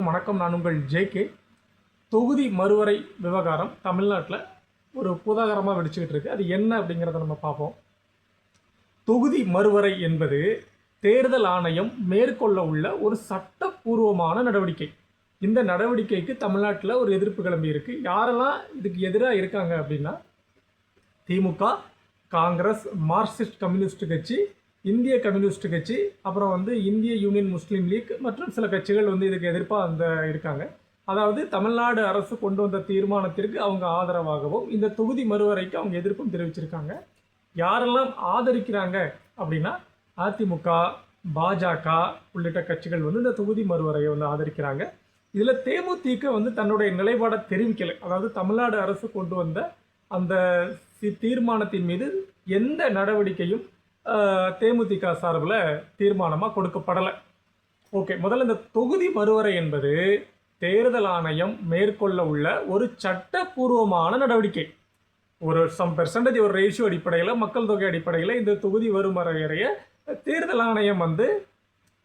வணக்கம். நான் உங்கள் ஜேகே. தொகுதி மறுவரை விவகாரம் தமிழ்நாட்டில் ஒரு பூதாகரமாக வெடிச்சுக்கிட்டு இருக்கு. அது என்ன அப்படிங்கிறத நம்ம பார்ப்போம். தொகுதி மறுவரை என்பது தேர்தல் ஆணையம் மேற்கொள்ள உள்ள ஒரு சட்டப்பூர்வமான நடவடிக்கை. இந்த நடவடிக்கைக்கு தமிழ்நாட்டில் ஒரு எதிர்ப்பு கிளம்பி இருக்கு. யாரெல்லாம் இதுக்கு எதிராக இருக்காங்க அப்படின்னா திமுக, காங்கிரஸ், மார்க்சிஸ்ட் கம்யூனிஸ்ட் கட்சி, இந்திய கம்யூனிஸ்ட் கட்சி, அப்புறம் இந்திய யூனியன் முஸ்லீம் லீக் மற்றும் சில கட்சிகள் இதுக்கு எதிர்ப்பாக இருக்காங்க. அதாவது தமிழ்நாடு அரசு கொண்டு வந்த தீர்மானத்திற்கு அவங்க ஆதரவாகவும் இந்த தொகுதி மறுவரைக்கு அவங்க எதிர்ப்பும் தெரிவிச்சிருக்காங்க. யாரெல்லாம் ஆதரிக்கிறாங்க அப்படின்னா அதிமுக, பாஜக உள்ளிட்ட கட்சிகள் இந்த தொகுதி மறுவரையை ஆதரிக்கிறாங்க. இதில் தேமுதிக தன்னுடைய நிலைப்பாடை தெரிவிக்கலை. அதாவது தமிழ்நாடு அரசு கொண்டு வந்த அந்த தீர்மானத்தின் மீது எந்த நடவடிக்கையும் தேமுதிக சார்பில் தீர்மானமாக கொடுக்கப்படலை. ஓகே, முதல்ல இந்த தொகுதி மறுவரை என்பது தேர்தல் ஆணையம் மேற்கொள்ள உள்ள ஒரு சட்டப்பூர்வமான நடவடிக்கை. ஒரு பெர்சன்டேஜ் ஒரு ரேஷியோ அடிப்படையில், மக்கள் தொகை அடிப்படையில் இந்த தொகுதி மறுவரைய தேர்தல் ஆணையம்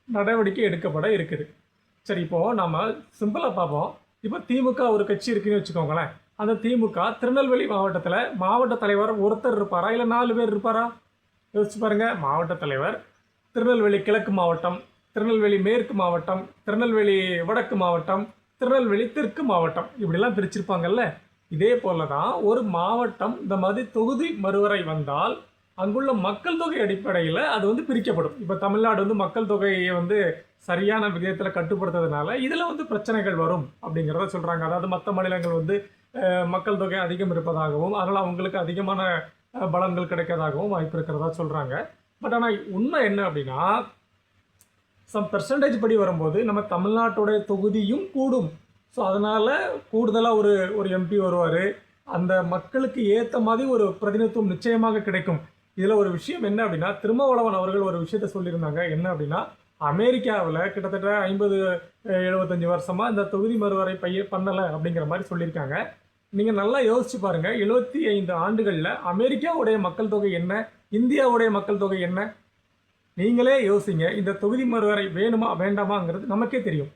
நடவடிக்கை எடுக்கப்பட இருக்குது. சரி, இப்போது நம்ம சிம்பிளாக பார்ப்போம். இப்போ திமுக ஒரு கட்சி இருக்குன்னு வச்சுக்கோங்களேன். அந்த திமுக திருநெல்வேலி மாவட்டத்தில் மாவட்ட தலைவர் ஒருத்தர் இருப்பாரா, இல்லை 4 பேர் இருப்பாரா? யோசிச்சு பாருங்க. மாவட்ட தலைவர், திருநெல்வேலி கிழக்கு மாவட்டம், திருநெல்வேலி மேற்கு மாவட்டம், திருநெல்வேலி வடக்கு மாவட்டம், திருநெல்வேலி தெற்கு மாவட்டம், இப்படிலாம் பிரிச்சிருப்பாங்கல்ல. இதே போல தான் ஒரு மாவட்டம் இந்த மாதிரி தொகுதி மறுவரை வந்தால் அங்குள்ள மக்கள் தொகை அடிப்படையில் அது பிரிக்கப்படும். இப்போ தமிழ்நாடு மக்கள் தொகையை சரியான விகிதத்தில் கட்டுப்படுத்துறதுனால இதில் பிரச்சனைகள் வரும் அப்படிங்கிறத சொல்கிறாங்க. அதாவது மற்ற மாநிலங்கள் மக்கள் தொகை அதிகம் இருப்பதாகவும் அதனால் அவங்களுக்கு அதிகமான பலன்கள் கிடைக்கிறதாகவும் வாய்ப்பு இருக்கிறதா சொல்கிறாங்க. பட் ஆனால் உண்மை என்ன அப்படின்னா, பெர்சன்டேஜ் படி வரும்போது நம்ம தமிழ்நாட்டுடைய தொகுதியும் கூடும். ஸோ அதனால் கூடுதலாக ஒரு எம்பி வருவார். அந்த மக்களுக்கு ஏற்ற மாதிரி ஒரு பிரதிநிதித்துவம் நிச்சயமாக கிடைக்கும். இதில் ஒரு விஷயம் என்ன அப்படின்னா, திருமாவளவன் அவர்கள் ஒரு விஷயத்த சொல்லியிருந்தாங்க. என்ன அப்படின்னா, அமெரிக்காவில் கிட்டத்தட்ட 50-75 வருஷமாக இந்த தொகுதி மறுவரை பண்ணலை அப்படிங்கிற மாதிரி சொல்லியிருக்காங்க. நீங்கள் நல்லா யோசிச்சு பாருங்கள். 75 ஆண்டுகளில் அமெரிக்காவுடைய மக்கள் தொகை என்ன, இந்தியாவுடைய மக்கள் தொகை என்ன? நீங்களே யோசிங்க. இந்த தொகுதி மறுவரை வேணுமா வேண்டாமாங்கிறது நமக்கே தெரியும்.